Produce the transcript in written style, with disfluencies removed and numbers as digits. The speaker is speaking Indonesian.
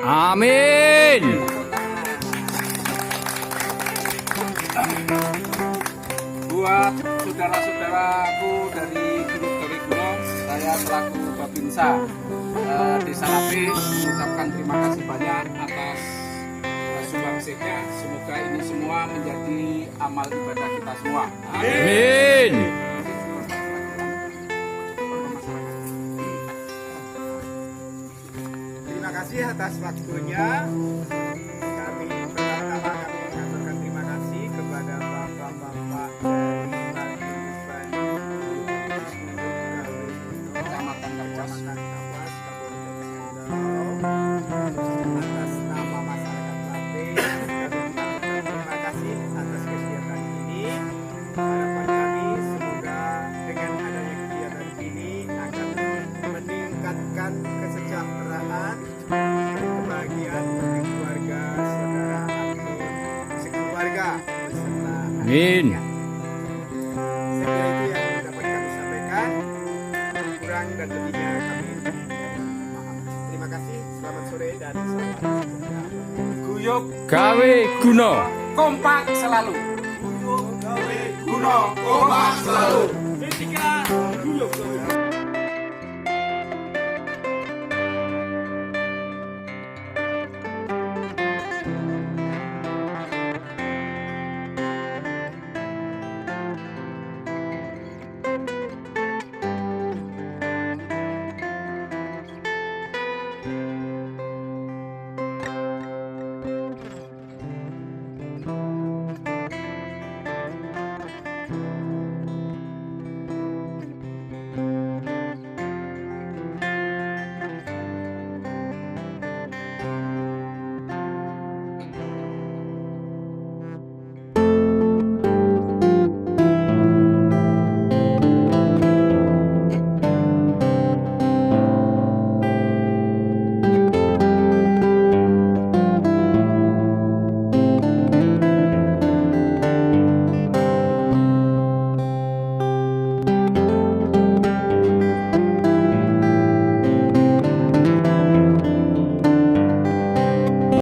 Amin. Buat saudara-saudaraku dari Gunung Gawe Kuno, saya selaku Babinsa Desa Lape mengucapkan terima kasih banyak atas sumbangsihnya. Semoga ini semua menjadi amal ibadah kita semua. Amin. Terima kasih atas waktunya. Pertama-tama kami mengaturkan terima kasih kepada bapak-bapak dari Kecamatan Kapuas. Atas nama masyarakat Lape, kami mengaturkan terima kasih atas kegiatan ini. Harapan kami semoga dengan adanya kegiatan ini akan meningkatkan kesejahteraan dan kebahagiaan bagi keluarga, saudara, ataupun sekeluarga beserta Amin. saya kira itu yang dapat kami sampaikan. Kurang dan lebihnya kami mohon maaf. Terima kasih, selamat sore dan selamat bekerja. Guyub Gawe Kuno. kompak selalu. Gawe Kuno kompak selalu.